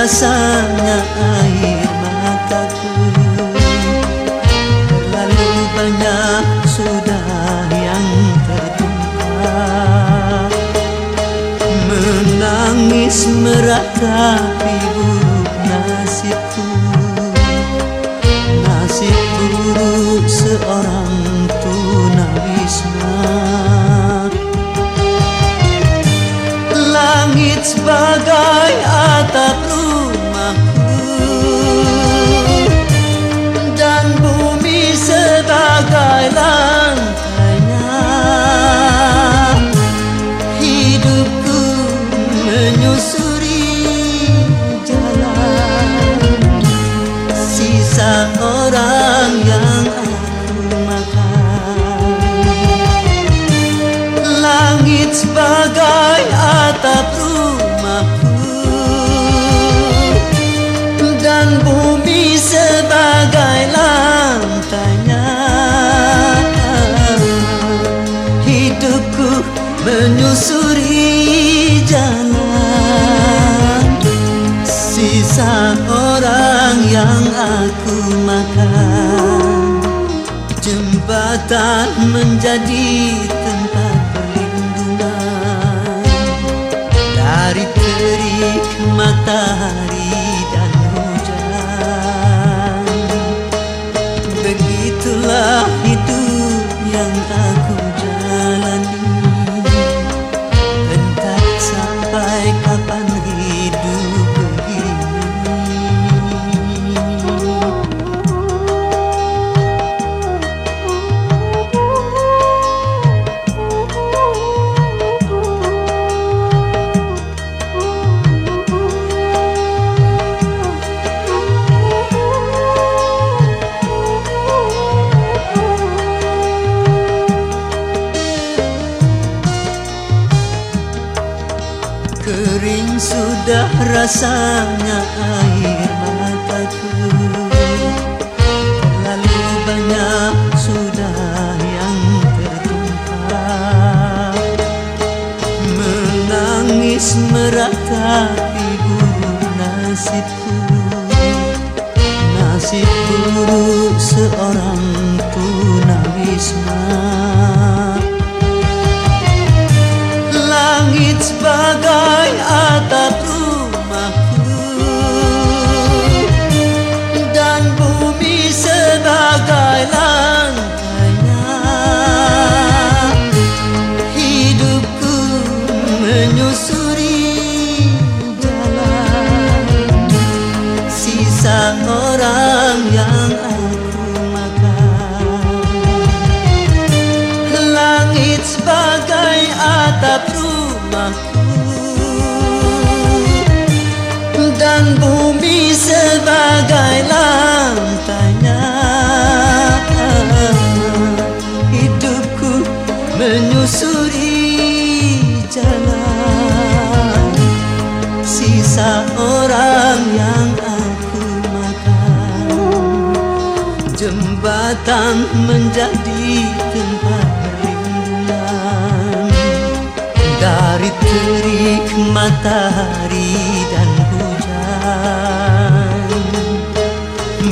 rasanya air mataku. Terlalu banyak sudah yang tertumpah, menangis meratapi buruk nasibku. Nasib buruk seorang tunawisma. Langit sebagai atap rumahku, dan bumi sebagai lantainya. Hidupku menyusuri jalan sisa orang yang aku makan. Langit sebagai atap rumahku, dan bumi sebagai lantainya. Hidupku menyusuri jalan sisa orang yang aku makan. Jembatan menjadi tempat perlindungan dari terik matahari dan hujan. Begitulah hidup yang aku jalani, entah sampai kapan hidup begini. Kering sudah rasanya air mataku. Terlalu banyak sudah yang tertumpah, menangis meratapi buruk nasibku. Nasib buruk seorang tunawisma. Langit sebagai atap rumahku, dan bumi sebagai lantainya. Hidupku menyusuri jalan sisa orang yang aku makan. Langit sebagai atap rumahku, dan bumi sebagai lantainya. Hidupku menyusuri jalan sisa orang yang aku makan. Jembatan menjadi tempat perlindungan dari terik matahari dan hujan.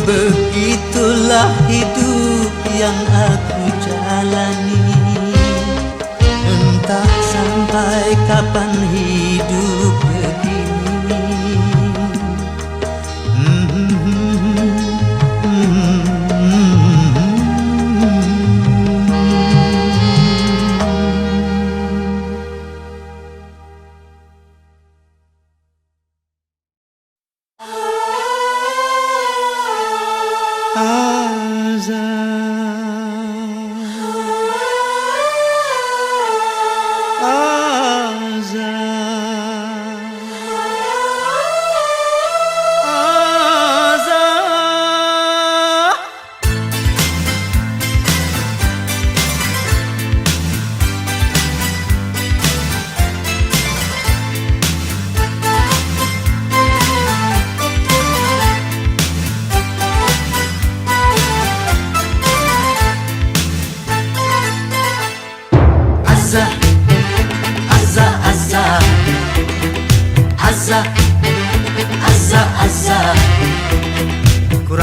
Begitulah hidup yang aku jalani, entah sampai kapan hidup begini.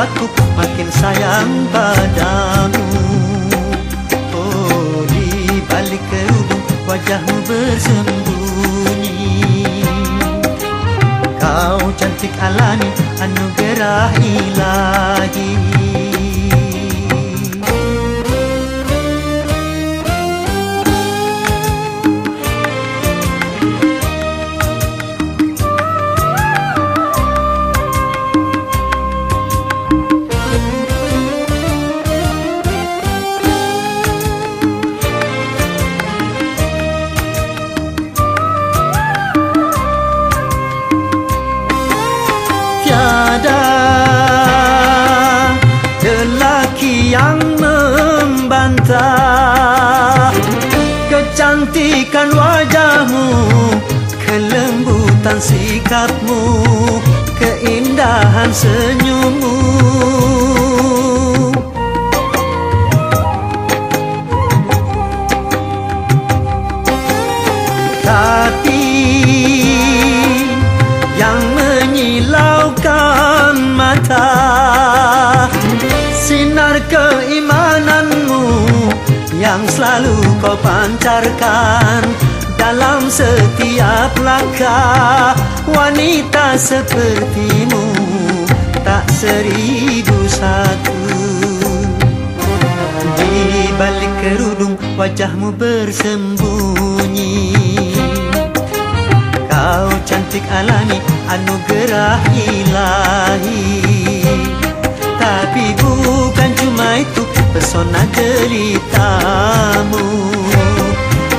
membuatku makin sayang padamu. Oh, di balik kerudung wajahmu bersembunyi. Kau cantik alami, anugerah ilahi. Tiada lelaki yang membantah kecantikan wajahmu, kelembutan sikapmu, keindahan senyummu. Tapi yang menyilaukan mata, sinar keimananmu yang selalu kau pancarkan dalam setiap langkah. Wanita sepertimu tak 1001. Di balik kerudung wajahmu bersembunyi. Kau cantik alami, anugerah ilahi. Tapi bukan cuma itu pesona jelitamu,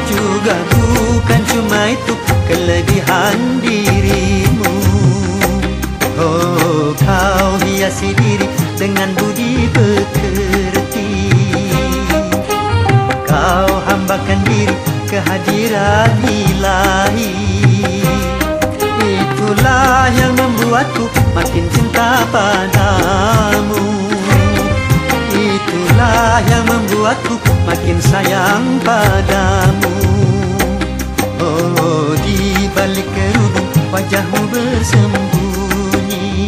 juga bukan cuma itu kelebihan dirimu. Oh, kau hiasi diri dengan budi pekerti. Kau hambakan diri kehadiran ilahi. Itulah yang membuatku makin cinta padamu. Itulah yang membuatku makin sayang padamu. Oh, di balik kerudung wajahmu bersembunyi.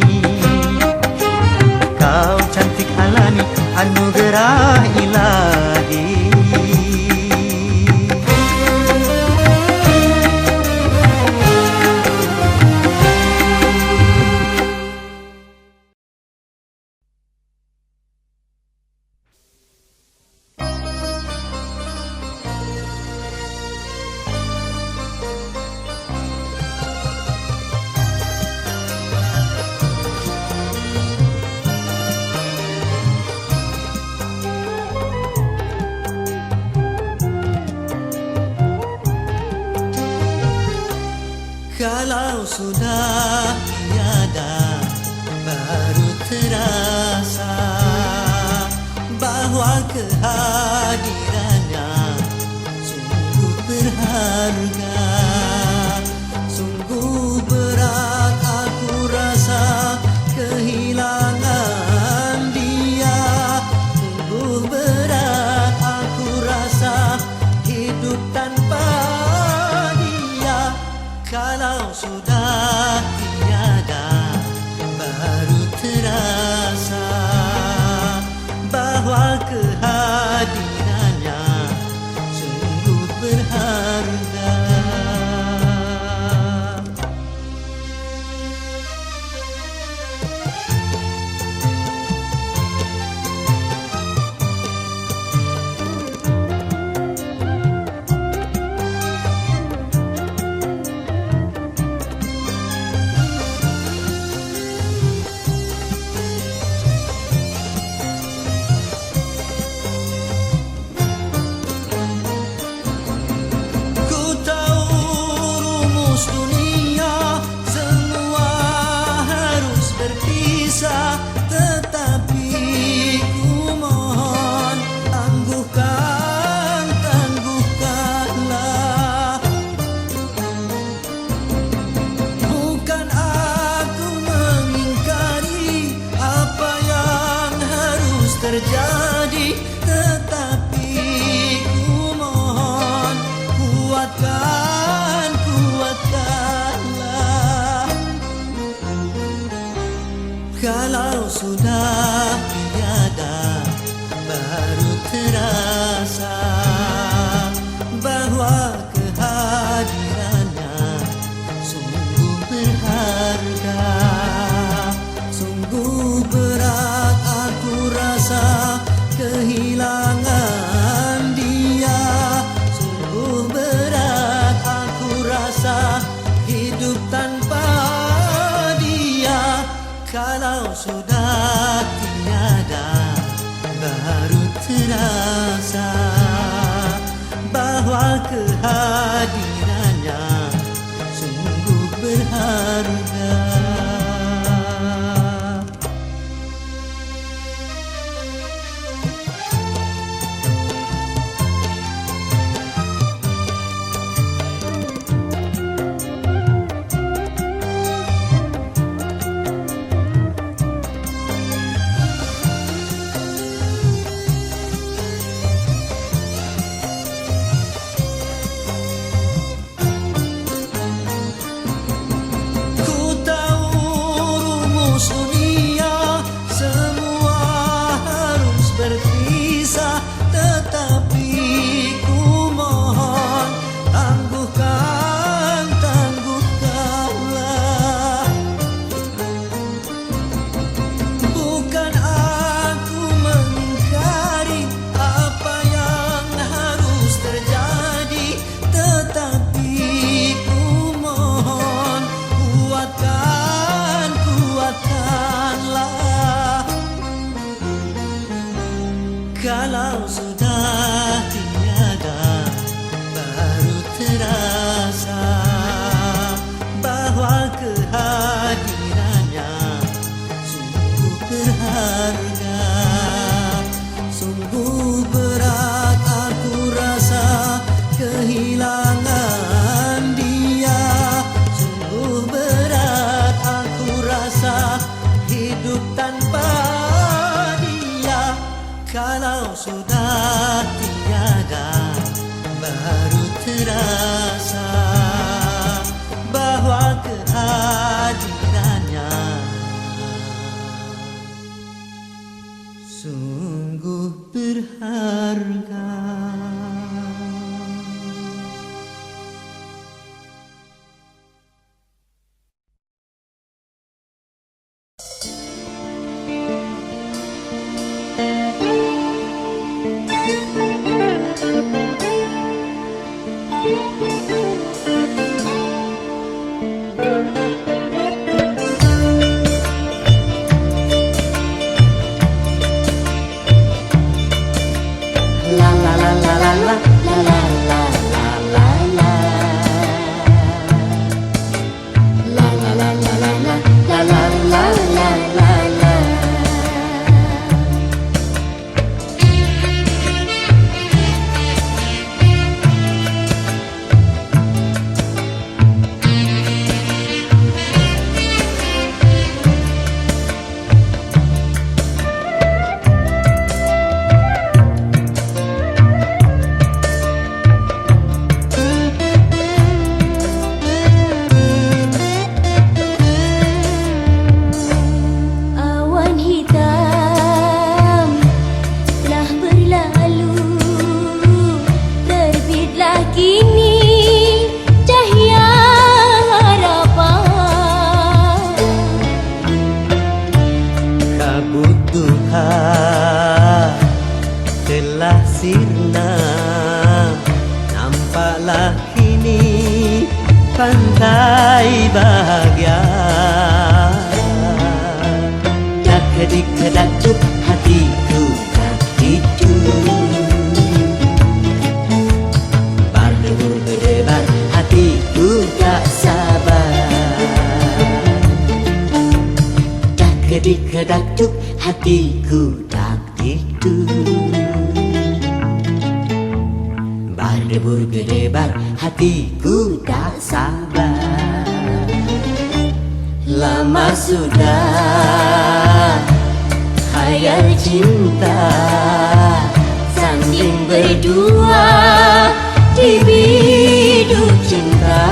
Kau cantik alami, anugerah ilahi. Kalau sudah tiada, baru terasa bahwa kehadirannya sungguh berharga. Sungguh berat aku rasa kehilangan dia. Sungguh berat aku rasa hidup tanpa dia. Kalau sudah tiada, baru terasa bahwa kehadirannya sungguh berharga. Terjadi, tetapi ku mohon kuatkanlah. Kalau sudah Kalau sudah tiada, baru terasa bahwa kehadirannya sungguh berharga. Sungguh berat aku rasa kehilangan dia. Sungguh berat aku rasa hidup tanpa dia. Kalau sudah tiada, baru terasa bahwa kehadirannya sungguh berharga. Telah sirna, nampaklah kini pantai bahagia. Dak-dik-dak-duk hatiku tak itu, berdebur-berdebar hatiku tak sabar. Dak-dik-dak-duk hatiku tak itu, berdebur-berdebar hatiku tak sabar. Lama sudah khayal cinta sambil berdua di biduk cinta.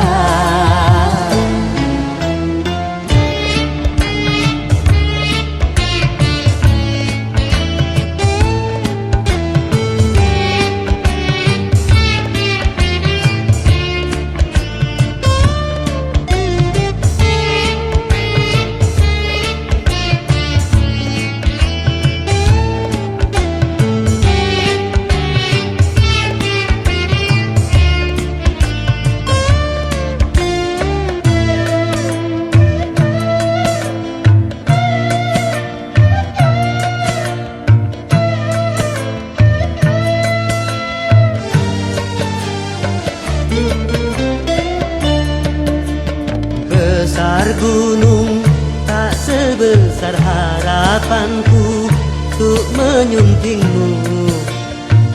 Besar gunung tak sebesar harapanku untuk menyuntingmu,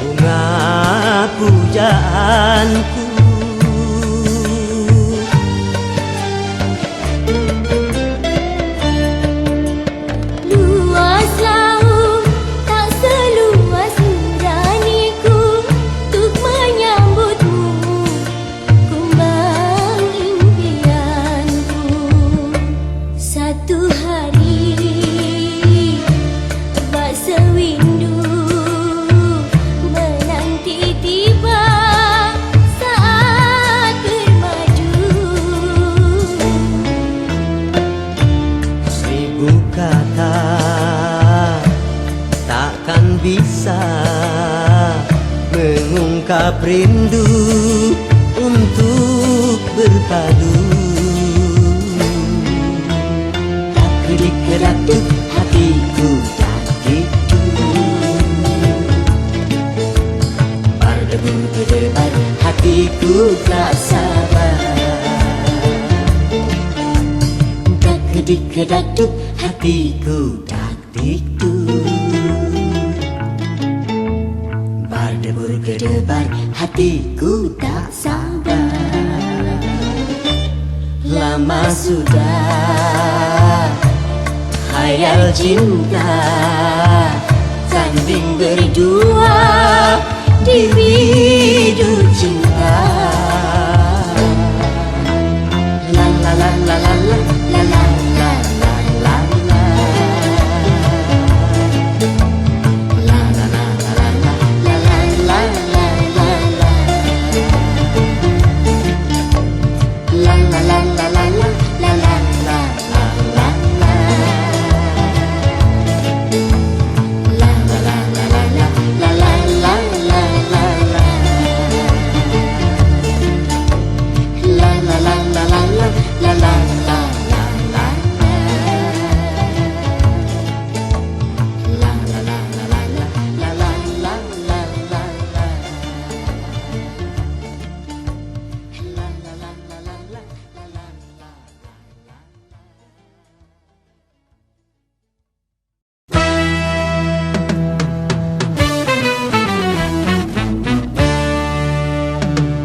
bunga pujaanku. Luas laut tak seluas nuraniku untuk menyambutmu, kumbang impianku. Satu hari bak sewindu menanti tiba saat bermadu. Seribu kata takkan bisa mengungkap rindu untuk berpadu. Dak-dik-dak-duk hatiku tak gitu, berkedap-duk, hatiku tak tiktuk. Berdebur kedebar, hatiku tak sabar. Lama sudah khayal cinta, tanding berdua di bidu cinta. La la la la la la la la la la la la. La la la la la la la la la la la. La la la la la la la la la la la. La la la la la la la la la la la. La la la la la la la la la la. La la la la la la la la la la la. La la la la la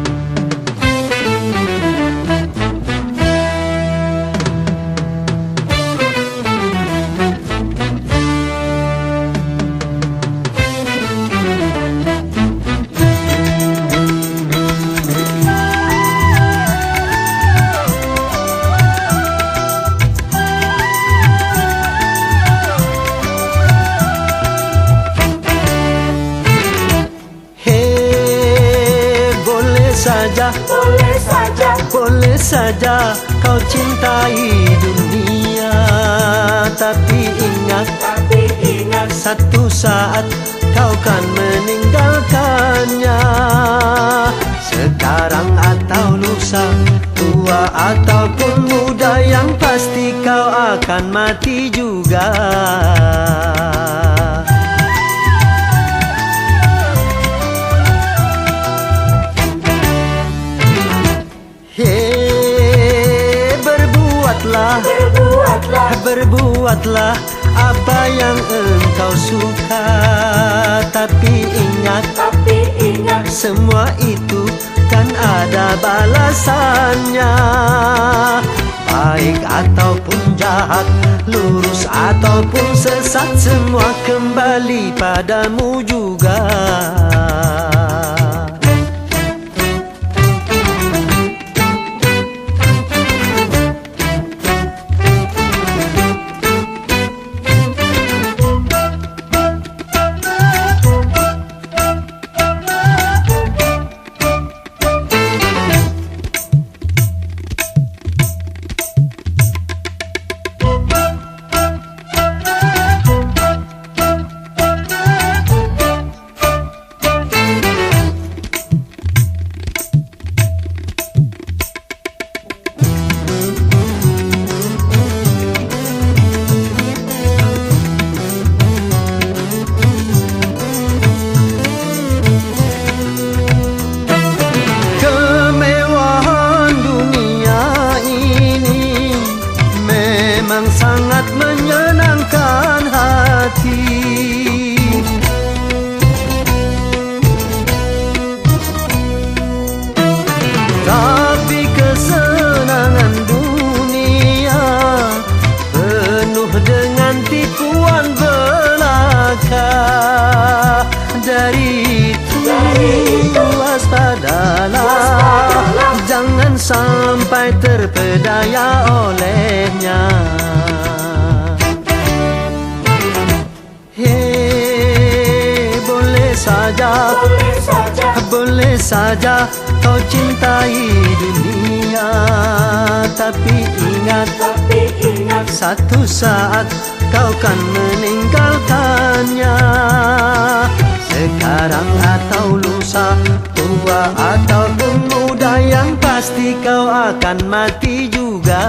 la la la. Boleh saja kau cintai dunia, tapi ingat satu saat kau kan meninggalkannya. Sekarang atau lusa, tua ataupun muda, yang pasti kau akan mati juga. Berbuatlah apa yang engkau suka, tapi ingat semua itu kan ada balasannya. Baik ataupun jahat, lurus ataupun sesat, semua kembali padamu juga. Sangat menyenangkan hati, tapi kesenangan dunia penuh dengan tipuan belaka. Dari itu waspadalah, jangan sampai terpedaya olehnya. Boleh saja kau cintai dunia, tapi ingat satu saat kau kan meninggalkannya. Sekarang atau lusa, tua ataupun muda, yang pasti kau akan mati juga.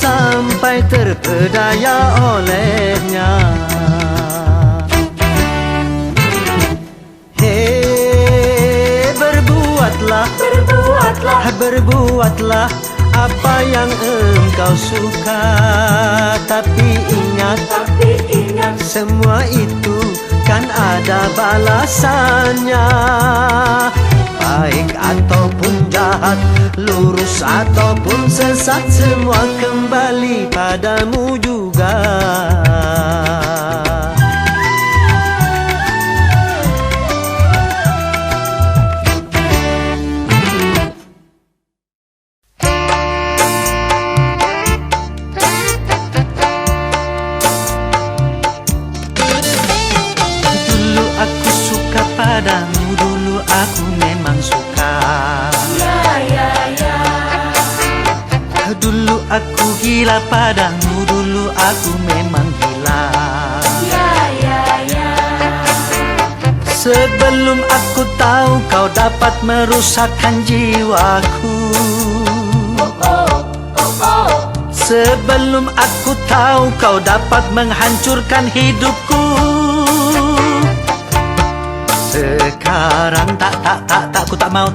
sampai terpedaya olehnya. Hei, berbuatlah apa yang engkau suka. Tapi ingat, semua itu kan ada balasannya. Baik ataupun jahat, lurus ataupun sesat, semua kembali padamu juga. Dulu aku suka padamu, dulu aku memang suka. Dulu aku gila padamu, dulu aku memang gila. Sebelum aku tahu kau dapat merusakkan jiwaku. Sebelum aku tahu kau dapat menghancurkan hidupku. Sekarang ku tak mau,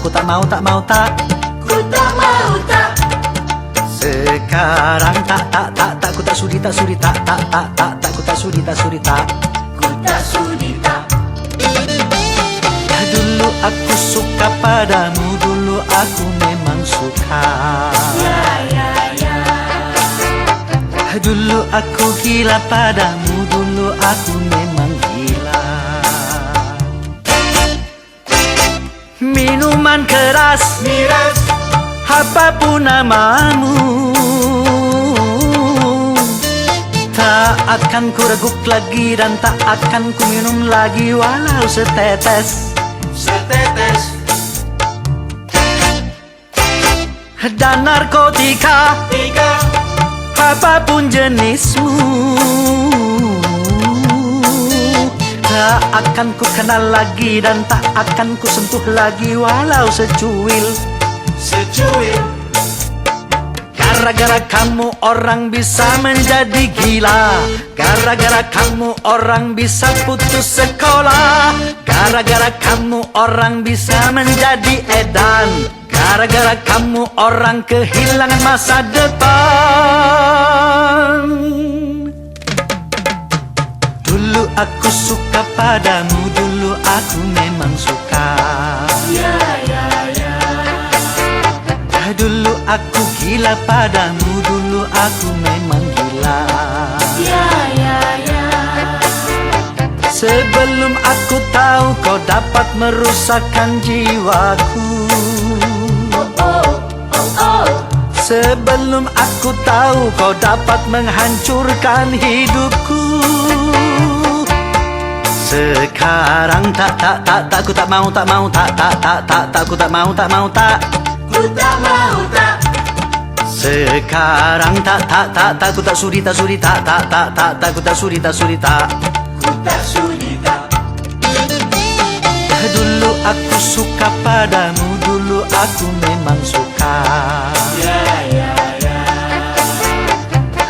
ku tak mau. Sekarang ku tak sudi, ku tak sudi. Dulu aku suka padamu, dulu aku memang suka. Dulu aku gila padamu, dulu aku memang gila. Minuman keras, miras, apapun namamu, tak akan ku reguk lagi dan tak akan ku minum lagi walau setetes. Dan narkotika, apapun jenismu, tak akan ku kenal lagi dan tak akan ku sentuh lagi walau secuil. Gara-gara kamu orang bisa menjadi gila. Gara-gara kamu orang bisa putus sekolah. Gara-gara kamu orang bisa menjadi edan. Gara-gara kamu orang kehilangan masa depan. Dulu aku suka padamu, dulu aku memang suka. Dulu aku gila padamu, dulu aku memang gila. Sebelum aku tahu kau dapat merusakkan jiwaku. Sebelum aku tahu kau dapat menghancurkan hidupku. Sekarang ku tak mau. Sekarang ku tak sudi. Dulu aku suka padamu, dulu aku memang suka.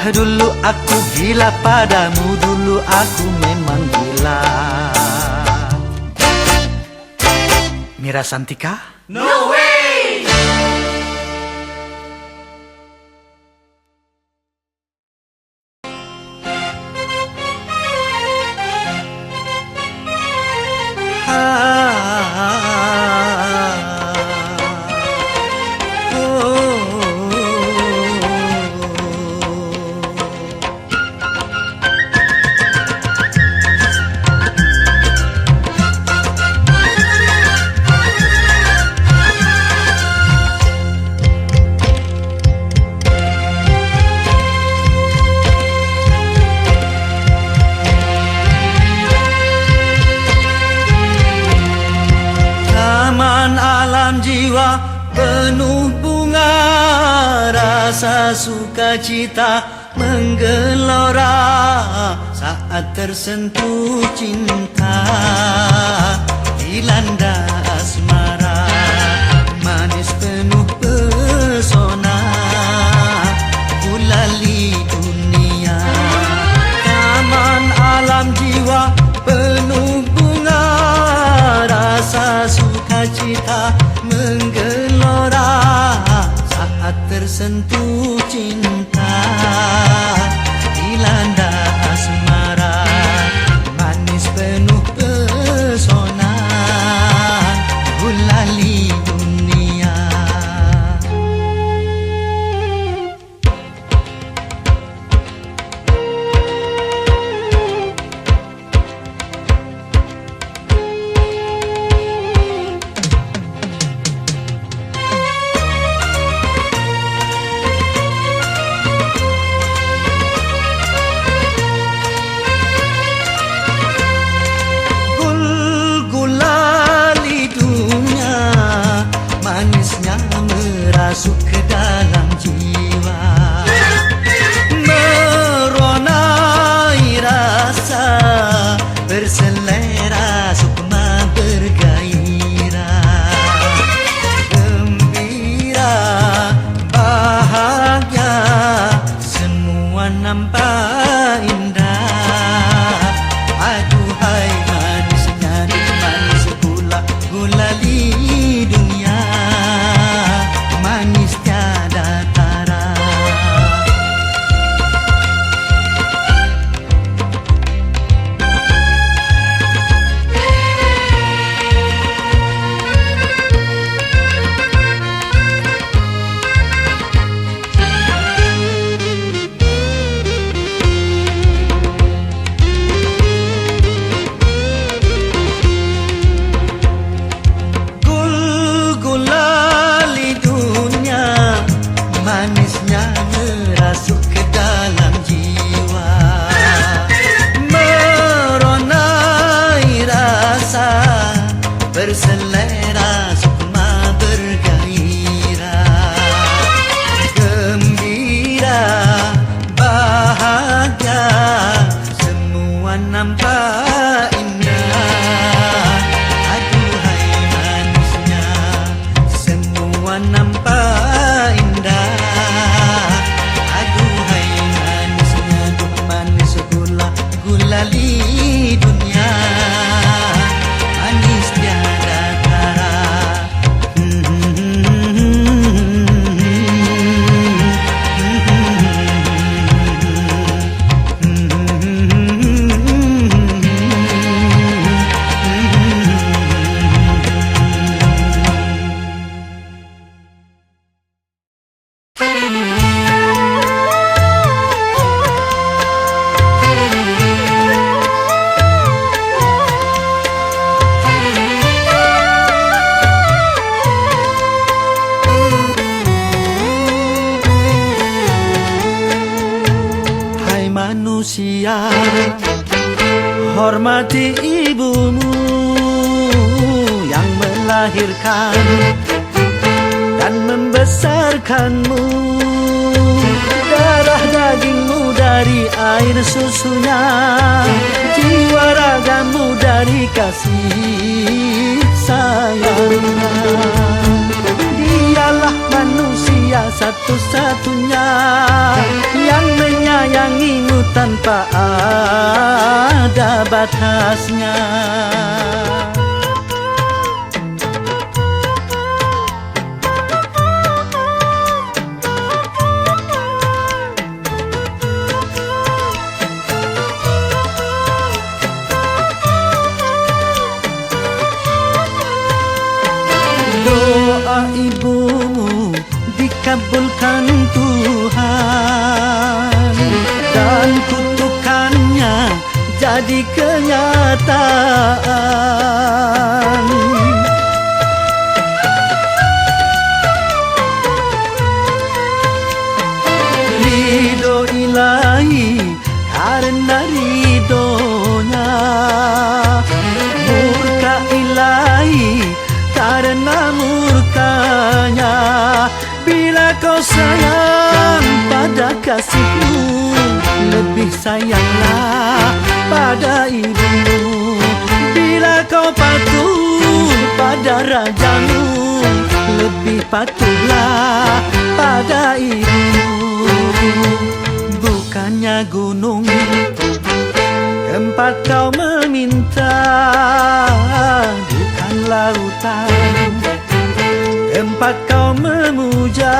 Dulu aku gila padamu, dulu aku memang gila. Mira Santika? No way! Alam jiwa penuh bunga, rasa sukacita menggelora saat tersentuh cinta, dilanda asmara, manis penuh pesona. tersentuh cinta, dilanda asmara, manis penuh pesona, gulali dunia. Masuk ke dalam jiwa, meronai rasa, berselera sukma bergairah, gembira, bahagia, semua nampak indah. Aduhai manisnya di manis gula, gulali dunia, manis tiada tara. Manisnya merasuk ke dalam jiwa, meronai rasa, berselera sukma bergairah, gembira, bahagia, semua nampak indah. Aduhai manisnya, semua nampak indah. Gulali dunia, manis tiada tara. Manusia, hormati ibumu yang melahirkan dan membesarkanmu. Darah dagingmu dari air susunya, jiwa ragamu dari kasih sayangnya. Dialah manusia satu-satunya yang menyayangimu tanpa ada batasnya. Doa ibumu dikabulkan Tuhan dan kutukannya jadi kenyataan. Ridho ilahi karena ridhonya, murka ilahi karena murkanya. Bila kau sayang pada kasihmu, lebih sayanglah pada ibumu. Bila kau patuh pada rajamu, lebih patuhlah pada ibumu. Bukannya gunung tempat kau meminta, bukan lautan tempat kau memuja. memuja,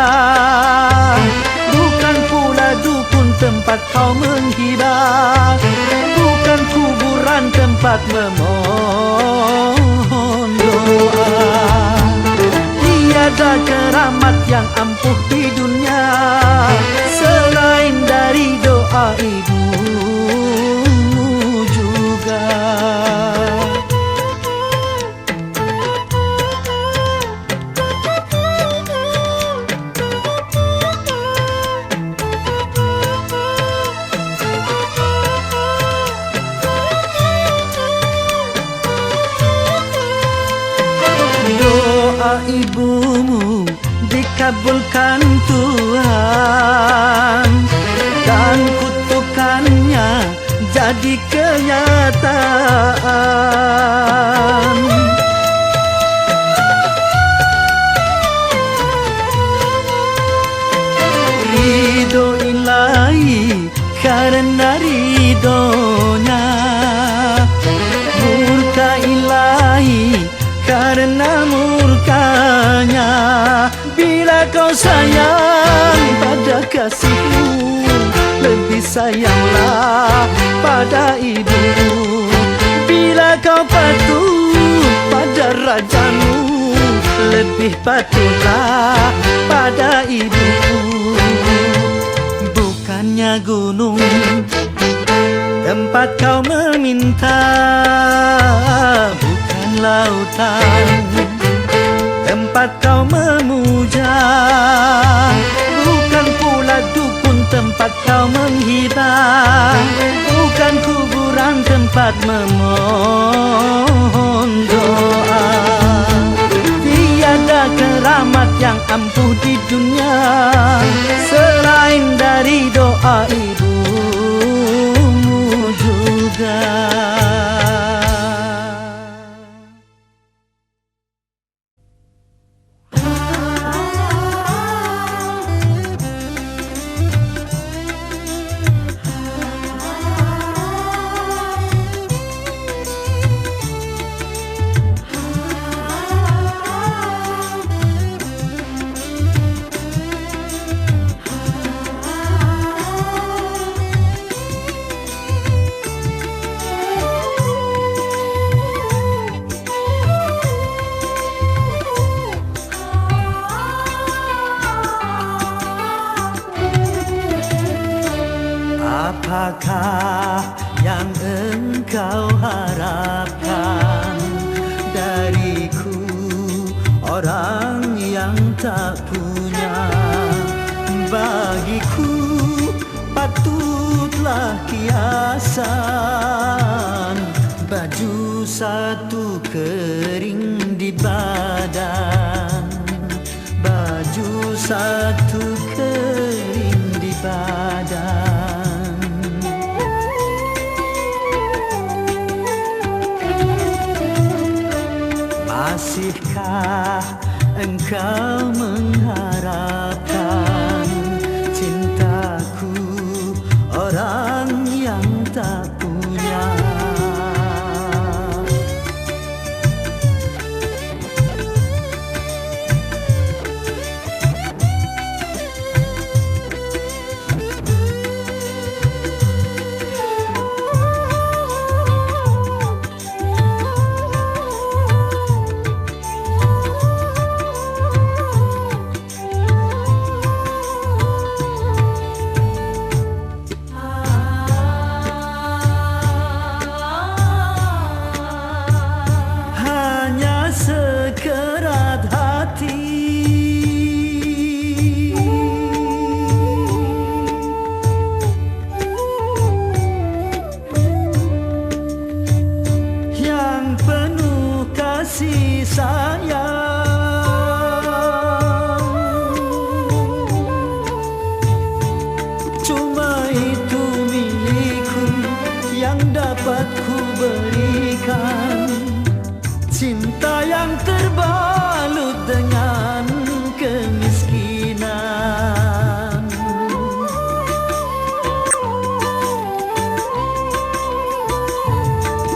bukan pula dukun tempat kau menghibah, bukan kuburan tempat memohon doa. Tiada keramat yang ampuh di dunia selain dari doa ibumu juga. Doa ibumu dikabulkan Tuhan dan kutukannya jadi kenyataan. Ridho ilahi karena ridhonya, murka ilahi karena murkanya. Bila kau sayang pada kasihmu, lebih sayanglah pada ibu. Bila kau patuh pada rajamu, lebih patuhlah pada ibu. Bukannya gunung tempat kau meminta, bukan lautan tempat kau memuja, bukan pula dukun tempat kau menghibah, bukan kuburan tempat memohon doa. Tiada keramat yang ampuh di dunia selain dari doa ibumu juga. Apakah yang engkau harapkan dariku, orang yang tak punya? Bagiku patutlah kiasan, baju satu kering di badan, baju satu kering di badan. Masihkah engkau mengharapkan cintaku, orang yang tak punya? Kasih sayang, cuma itu milikku yang dapat ku berikan. Cinta yang terbalut dengan kemiskinan.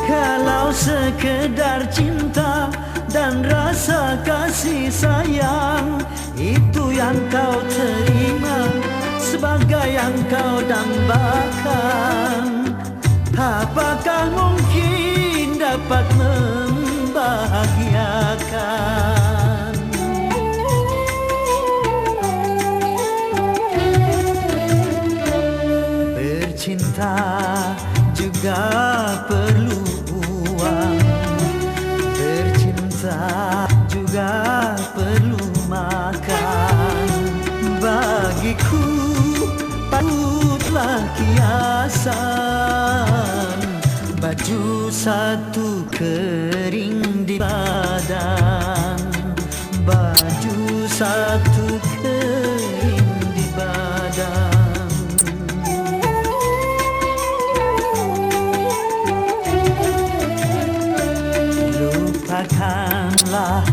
Kalau sekedar cinta dan rasa kasih sayang, itu yang kau terima sebagai yang kau dambakan, apakah mungkin dapat membahagiakan? Bercinta juga perlu uang, bercinta juga perlu makan. Bagiku patutlah kiasan, baju satu kering di badan, baju satu kering di badan. Lupakanlah